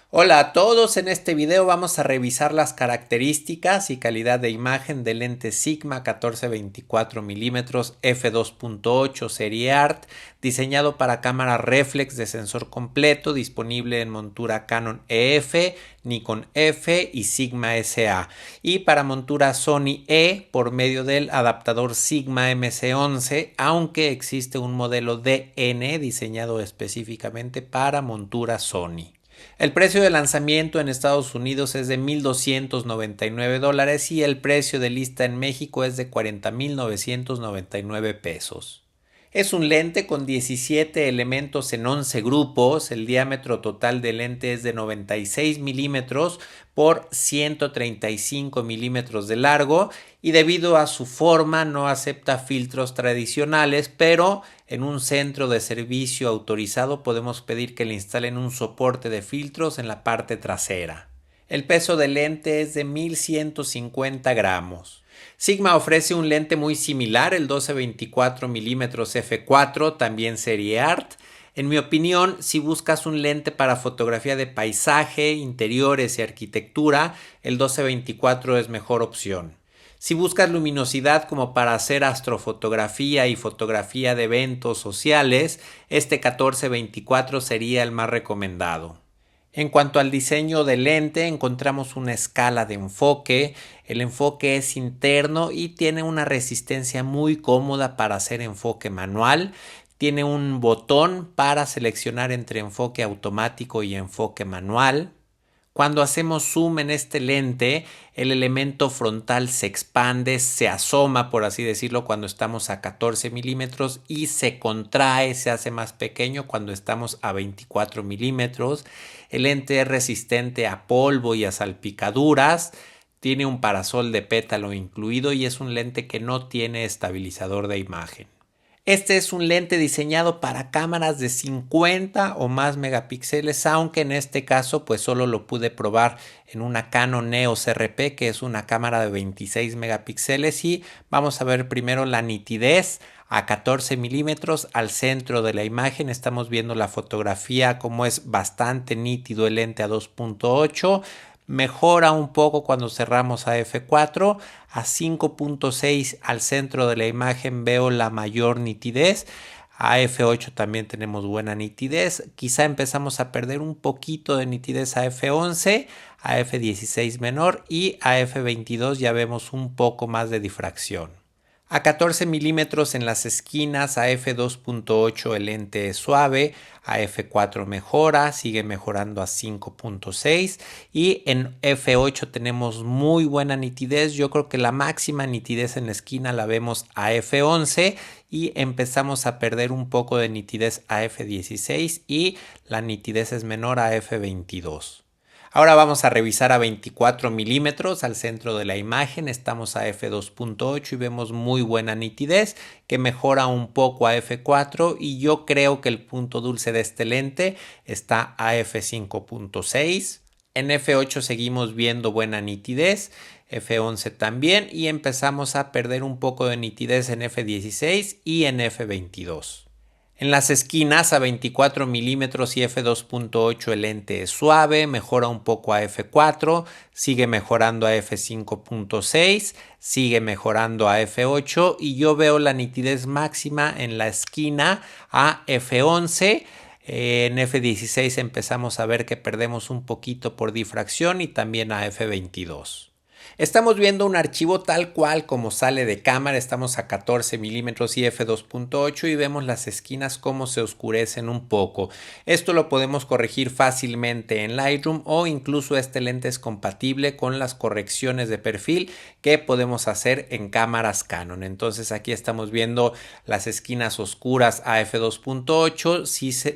Hola a todos, en este video vamos a revisar las características y calidad de imagen del lente Sigma 14-24 mm f2.8 serie ART, diseñado para cámara reflex de sensor completo, disponible en montura Canon EF, Nikon F y Sigma SA, y para montura Sony E por medio del adaptador Sigma MC11, aunque existe un modelo DN diseñado específicamente para montura Sony. El precio de lanzamiento en Estados Unidos es de $1,299 y el precio de lista en México es de $40,999. Es un lente con 17 elementos en 11 grupos. El diámetro total del lente es de 96 milímetros por 135 milímetros de largo y debido a su forma no acepta filtros tradicionales, pero en un centro de servicio autorizado podemos pedir que le instalen un soporte de filtros en la parte trasera. El peso del lente es de 1150 gramos. Sigma ofrece un lente muy similar, el 12-24 mm f4, también serie ART. En mi opinión, si buscas un lente para fotografía de paisaje, interiores y arquitectura, el 12-24 es mejor opción. Si buscas luminosidad como para hacer astrofotografía y fotografía de eventos sociales, este 14-24 sería el más recomendado. En cuanto al diseño del lente, encontramos una escala de enfoque. El enfoque es interno y tiene una resistencia muy cómoda para hacer enfoque manual. Tiene un botón para seleccionar entre enfoque automático y enfoque manual. Cuando hacemos zoom en este lente, el elemento frontal se expande, se asoma, por así decirlo, cuando estamos a 14 milímetros y se contrae, se hace más pequeño cuando estamos a 24 milímetros. El lente es resistente a polvo y a salpicaduras. Tiene un parasol de pétalo incluido y es un lente que no tiene estabilizador de imagen. Este es un lente diseñado para cámaras de 50 o más megapíxeles, aunque en este caso pues solo lo pude probar en una Canon EOS RP, que es una cámara de 26 megapíxeles, y vamos a ver primero la nitidez a 14 milímetros al centro de la imagen. Estamos viendo la fotografía como es bastante nítido el lente a 2.8. Mejora un poco cuando cerramos a f4, a 5.6 al centro de la imagen veo la mayor nitidez, a f8 también tenemos buena nitidez, quizá empezamos a perder un poquito de nitidez a f11, a f16 menor y a f22 ya vemos un poco más de difracción. A 14 milímetros en las esquinas, a f2.8 el lente es suave, a f4 mejora, sigue mejorando a 5.6 y en f8 tenemos muy buena nitidez. Yo creo que la máxima nitidez en la esquina la vemos a f11 y empezamos a perder un poco de nitidez a f16 y la nitidez es menor a f22. Ahora vamos a revisar a 24 milímetros al centro de la imagen. Estamos a f2.8 y vemos muy buena nitidez que mejora un poco a f4 y yo creo que el punto dulce de este lente está a f5.6. En f8 seguimos viendo buena nitidez, f11 también y empezamos a perder un poco de nitidez en f16 y en f22. En las esquinas a 24 milímetros y f2.8 el lente es suave, mejora un poco a f4, sigue mejorando a f5.6, sigue mejorando a f8 y yo veo la nitidez máxima en la esquina a f11. En f16 empezamos a ver que perdemos un poquito por difracción y también a f22. Estamos viendo un archivo tal cual como sale de cámara, estamos a 14 milímetros y f2.8 y vemos las esquinas como se oscurecen un poco. Esto lo podemos corregir fácilmente en Lightroom o incluso este lente es compatible con las correcciones de perfil que podemos hacer en cámaras Canon. Entonces aquí estamos viendo las esquinas oscuras a f2.8,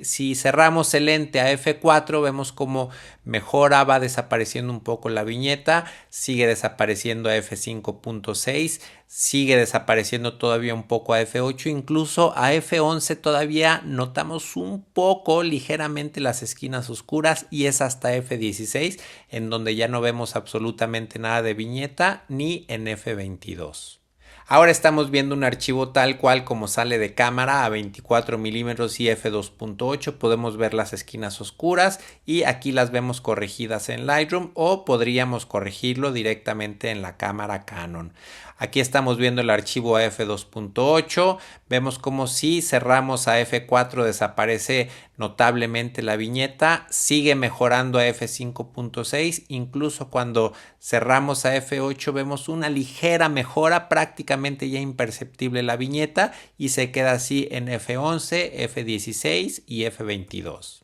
si cerramos el lente a f4 vemos como mejora, va desapareciendo un poco la viñeta, sigue desapareciendo a f5.6, sigue desapareciendo todavía un poco a f8, incluso a f11 todavía notamos un poco ligeramente las esquinas oscuras y es hasta f16 en donde ya no vemos absolutamente nada de viñeta ni en f22. Ahora estamos viendo un archivo tal cual como sale de cámara a 24 milímetros y f2.8. Podemos ver las esquinas oscuras y aquí las vemos corregidas en Lightroom, o podríamos corregirlo directamente en la cámara Canon. Aquí estamos viendo el archivo a f2.8. Vemos como si cerramos a f4 desaparece notablemente la viñeta. Sigue mejorando a f5.6. Incluso cuando cerramos a f8 vemos una ligera mejora, prácticamente ya imperceptible la viñeta, y se queda así en f11, f16 y f22.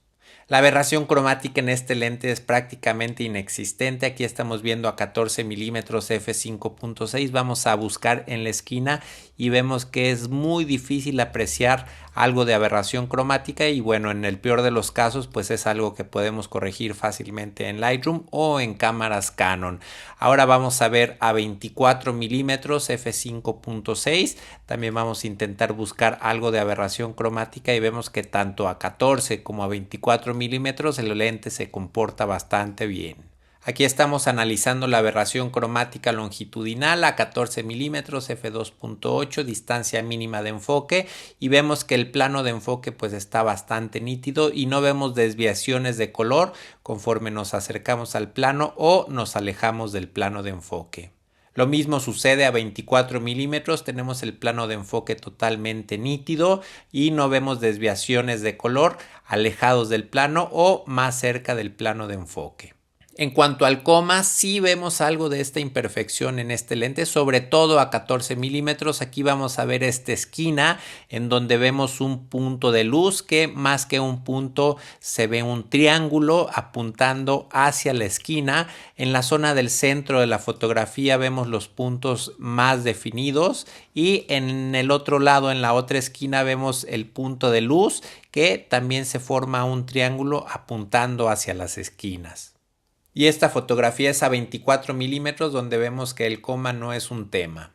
La aberración cromática en este lente es prácticamente inexistente. Aquí estamos viendo a 14 milímetros f5.6. Vamos a buscar en la esquina y vemos que es muy difícil apreciar algo de aberración cromática, y bueno, en el peor de los casos pues es algo que podemos corregir fácilmente en Lightroom o en cámaras Canon. Ahora vamos a ver a 24 milímetros f5.6. También vamos a intentar buscar algo de aberración cromática y vemos que tanto a 14 como a 24 milímetros el lente se comporta bastante bien. Aquí estamos analizando la aberración cromática longitudinal a 14 milímetros f2.8, distancia mínima de enfoque, y vemos que el plano de enfoque pues está bastante nítido y no vemos desviaciones de color conforme nos acercamos al plano o nos alejamos del plano de enfoque. Lo mismo sucede a 24 milímetros, tenemos el plano de enfoque totalmente nítido y no vemos desviaciones de color alejados del plano o más cerca del plano de enfoque. En cuanto al coma, sí vemos algo de esta imperfección en este lente, sobre todo a 14 milímetros. Aquí vamos a ver esta esquina en donde vemos un punto de luz que más que un punto se ve un triángulo apuntando hacia la esquina. En la zona del centro de la fotografía vemos los puntos más definidos y en el otro lado, en la otra esquina, vemos el punto de luz que también se forma un triángulo apuntando hacia las esquinas. Y esta fotografía es a 24 milímetros donde vemos que el coma no es un tema.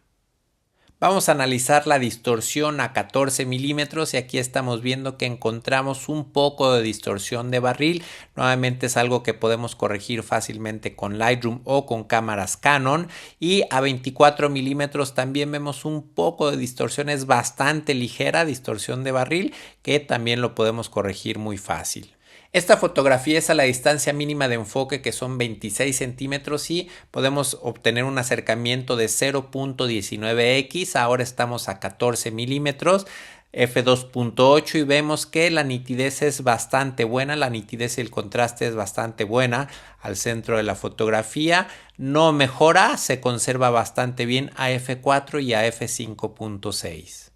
Vamos a analizar la distorsión a 14 milímetros y aquí estamos viendo que encontramos un poco de distorsión de barril. Nuevamente es algo que podemos corregir fácilmente con Lightroom o con cámaras Canon. Y a 24 milímetros también vemos un poco de distorsión, es bastante ligera distorsión de barril que también lo podemos corregir muy fácil. Esta fotografía es a la distancia mínima de enfoque, que son 26 centímetros, y podemos obtener un acercamiento de 0.19x. Ahora estamos a 14 milímetros, f2.8, y vemos que la nitidez es bastante buena, la nitidez y el contraste es bastante buena al centro de la fotografía. No mejora, se conserva bastante bien a f4 y a f5.6.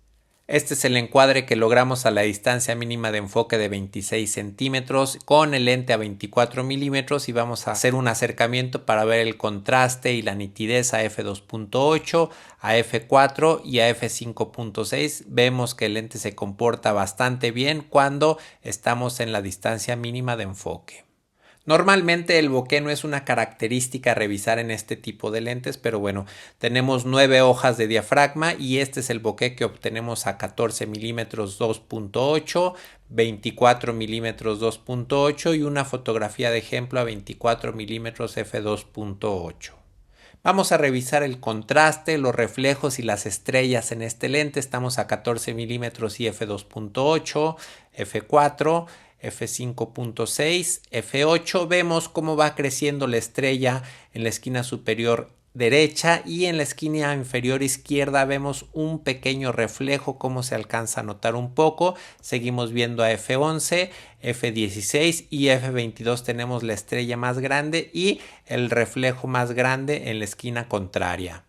Este es el encuadre que logramos a la distancia mínima de enfoque de 26 centímetros con el lente a 24 milímetros, y vamos a hacer un acercamiento para ver el contraste y la nitidez a f2.8, a f4 y a f5.6. Vemos que el lente se comporta bastante bien cuando estamos en la distancia mínima de enfoque. Normalmente el bokeh no es una característica a revisar en este tipo de lentes, pero bueno, tenemos 9 hojas de diafragma y este es el bokeh que obtenemos a 14 milímetros 2.8, 24 milímetros 2.8 y una fotografía de ejemplo a 24 milímetros f2.8. Vamos a revisar el contraste, los reflejos y las estrellas en este lente. Estamos a 14 milímetros y f2.8, f4, f5.6, f8. Vemos cómo va creciendo la estrella en la esquina superior derecha, y en la esquina inferior izquierda vemos un pequeño reflejo, como se alcanza a notar un poco. Seguimos viendo a f11, f16 y f22 tenemos la estrella más grande y el reflejo más grande en la esquina contraria.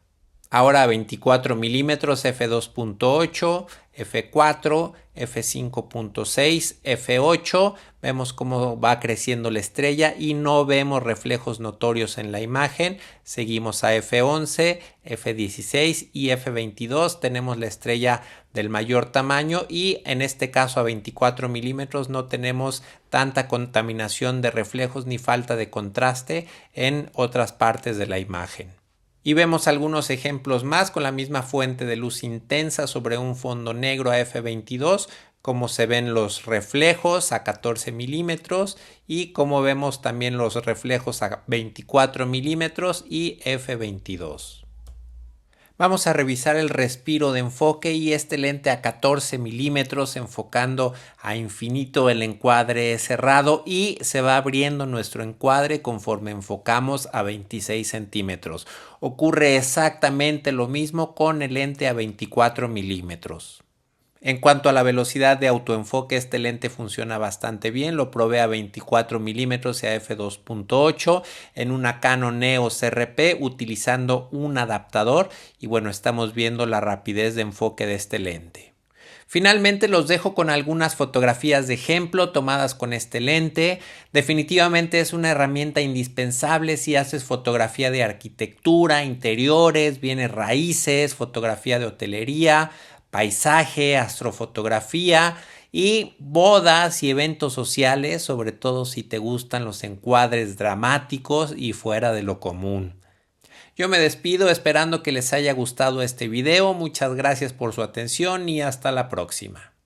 Ahora a 24 milímetros, f2.8, f4, f5.6, f8. Vemos cómo va creciendo la estrella y no vemos reflejos notorios en la imagen. Seguimos a f11, f16 y f22. Tenemos la estrella del mayor tamaño y en este caso a 24 milímetros no tenemos tanta contaminación de reflejos ni falta de contraste en otras partes de la imagen. Y vemos algunos ejemplos más con la misma fuente de luz intensa sobre un fondo negro a f22, cómo se ven los reflejos a 14 milímetros y cómo vemos también los reflejos a 24 milímetros y f22. Vamos a revisar el respiro de enfoque y este lente a 14 milímetros enfocando a infinito el encuadre cerrado y se va abriendo nuestro encuadre conforme enfocamos a 26 centímetros. Ocurre exactamente lo mismo con el lente a 24 milímetros. En cuanto a la velocidad de autoenfoque, este lente funciona bastante bien. Lo probé a 24 milímetros y a f2.8 en una Canon EOS RP utilizando un adaptador y bueno, estamos viendo la rapidez de enfoque de este lente. Finalmente los dejo con algunas fotografías de ejemplo tomadas con este lente. Definitivamente es una herramienta indispensable si haces fotografía de arquitectura, interiores, bienes raíces, fotografía de hotelería, paisaje, astrofotografía y bodas y eventos sociales, sobre todo si te gustan los encuadres dramáticos y fuera de lo común. Yo me despido esperando que les haya gustado este video. Muchas gracias por su atención y hasta la próxima.